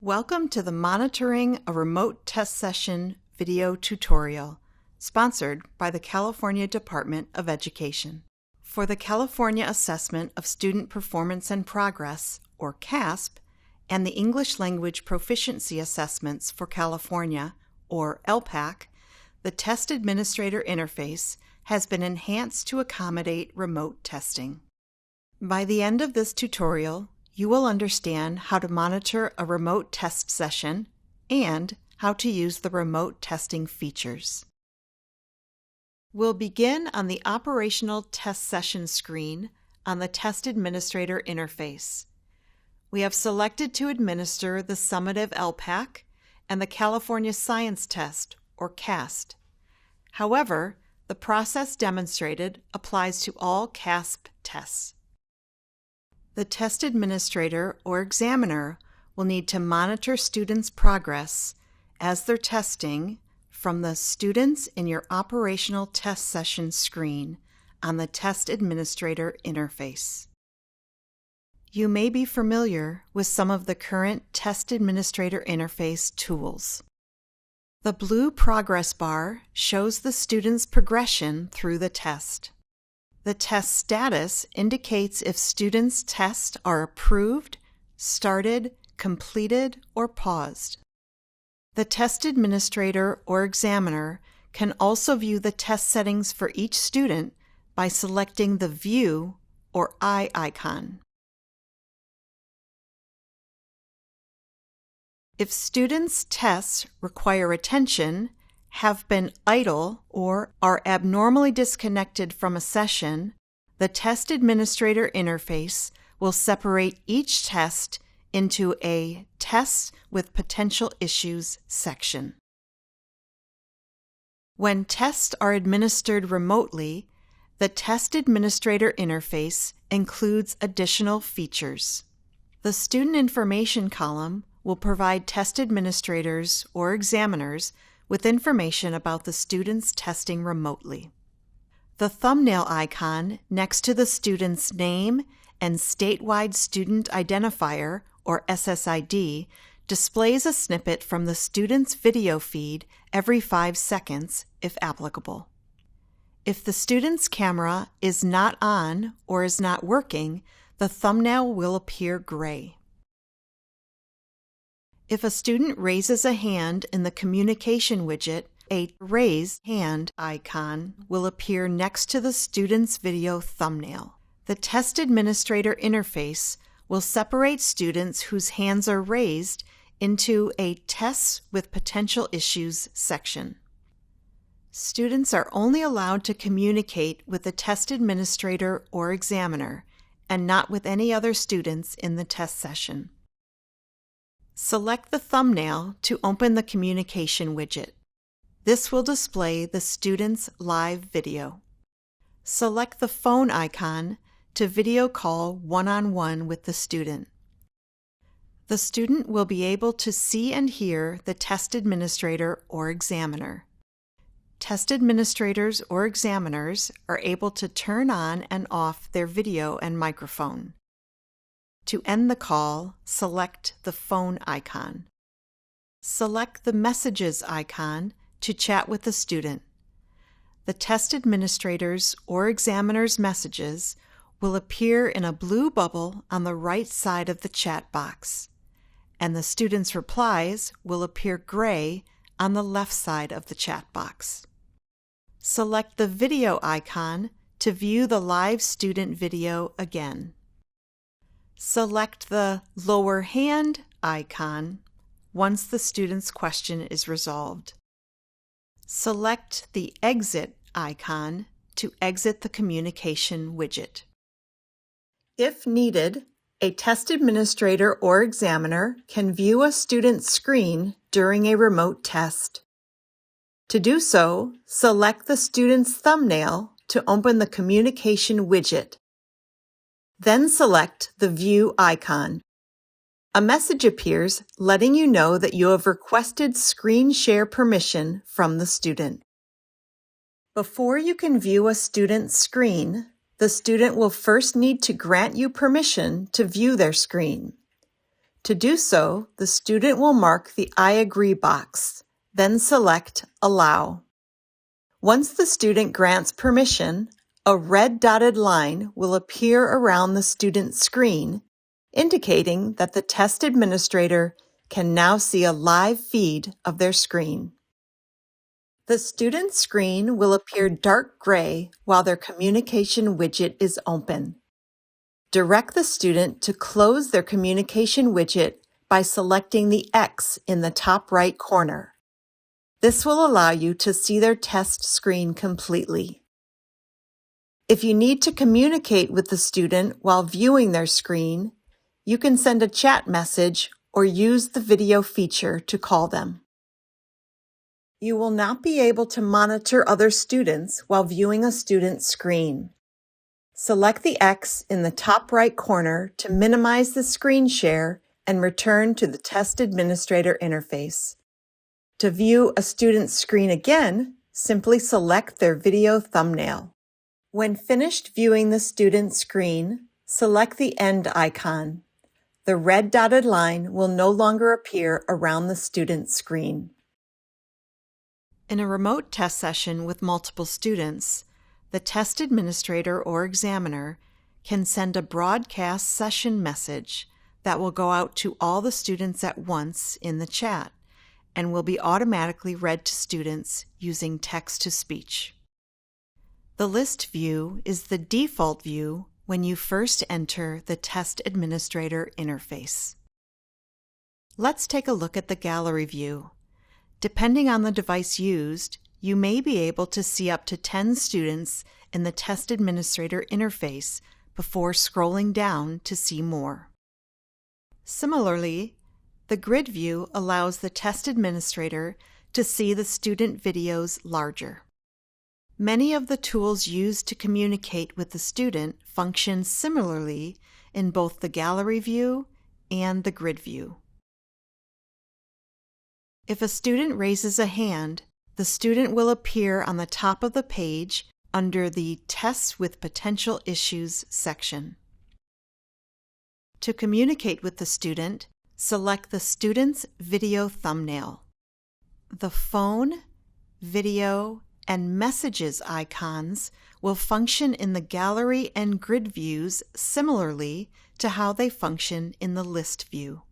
Welcome to the Monitoring a Remote Test Session video tutorial, sponsored by the California Department of Education. For the California Assessment of Student Performance and Progress, or CAASPP, and the English Language Proficiency Assessments for California, or ELPAC, the Test Administrator interface has been enhanced to accommodate remote testing. By the end of this tutorial, you will understand how to monitor a remote test session and how to use the remote testing features. We'll begin on the Operational Test Session screen on the Test Administrator interface. We have selected to administer the summative ELPAC and the California Science Test, or CAASPP. However, the process demonstrated applies to all CAASPP tests. The test administrator or examiner will need to monitor students' progress as they're testing from the Students in your Operational Test Session screen on the Test Administrator interface. You may be familiar with some of the current Test Administrator interface tools. The blue progress bar shows the student's progression through the test. The test status indicates if students' tests are approved, started, completed, or paused. The test administrator or examiner can also view the test settings for each student by selecting the View or eye icon. If students' tests require attention, have been idle, or are abnormally disconnected from a session, the Test Administrator interface will separate each test into a Tests with Potential Issues section. When tests are administered remotely, the Test Administrator interface includes additional features. The Student Information column will provide test administrators or examiners with information about the students testing remotely. The thumbnail icon next to the student's name and statewide student identifier, or SSID, displays a snippet from the student's video feed every 5 seconds, if applicable. If the student's camera is not on or is not working, the thumbnail will appear gray. If a student raises a hand in the communication widget, a Raise Hand icon will appear next to the student's video thumbnail. The Test Administrator interface will separate students whose hands are raised into a Tests with Potential Issues section. Students are only allowed to communicate with the test administrator or examiner, and not with any other students in the test session. Select the thumbnail to open the communication widget. This will display the student's live video. Select the phone icon to video call one-on-one with the student. The student will be able to see and hear the test administrator or examiner. Test administrators or examiners are able to turn on and off their video and microphone. To end the call, select the phone icon. Select the Messages icon to chat with the student. The test administrator's or examiner's messages will appear in a blue bubble on the right side of the chat box, and the student's replies will appear gray on the left side of the chat box. Select the video icon to view the live student video again. Select the lower hand icon once the student's question is resolved. Select the exit icon to exit the communication widget. If needed, a test administrator or examiner can view a student's screen during a remote test. To do so, select the student's thumbnail to open the communication widget. Then select the View icon. A message appears letting you know that you have requested screen share permission from the student. Before you can view a student's screen, the student will first need to grant you permission to view their screen. To do so, the student will mark the I agree box, then select Allow. Once the student grants permission, a red dotted line will appear around the student's screen, indicating that the test administrator can now see a live feed of their screen. The student's screen will appear dark gray while their communication widget is open. Direct the student to close their communication widget by selecting the X in the top right corner. This will allow you to see their test screen completely. If you need to communicate with the student while viewing their screen, you can send a chat message or use the video feature to call them. You will not be able to monitor other students while viewing a student's screen. Select the X in the top right corner to minimize the screen share and return to the Test Administrator interface. To view a student's screen again, simply select their video thumbnail. When finished viewing the student's screen, select the End icon. The red dotted line will no longer appear around the student's screen. In a remote test session with multiple students, the test administrator or examiner can send a broadcast session message that will go out to all the students at once in the chat and will be automatically read to students using text-to-speech. The list view is the default view when you first enter the test administrator interface. Let's take a look at the gallery view. Depending on the device used, you may be able to see up to 10 students in the test administrator interface before scrolling down to see more. Similarly, the grid view allows the test administrator to see the student videos larger. Many of the tools used to communicate with the student function similarly in both the gallery view and the grid view. If a student raises a hand, the student will appear on the top of the page under the Tests with Potential Issues section. To communicate with the student, select the student's video thumbnail. The phone, video, and messages icons will function in the gallery and grid views similarly to how they function in the list view.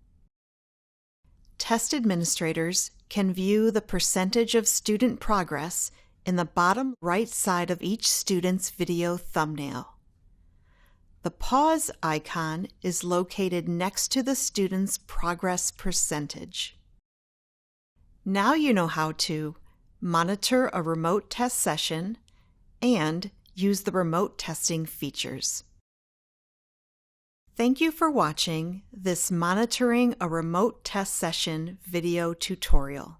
Test administrators can view the percentage of student progress in the bottom right side of each student's video thumbnail. The pause icon is located next to the student's progress percentage. Now you know how to monitor a remote test session and use the remote testing features. Thank you for watching this Monitoring a Remote Test Session video tutorial.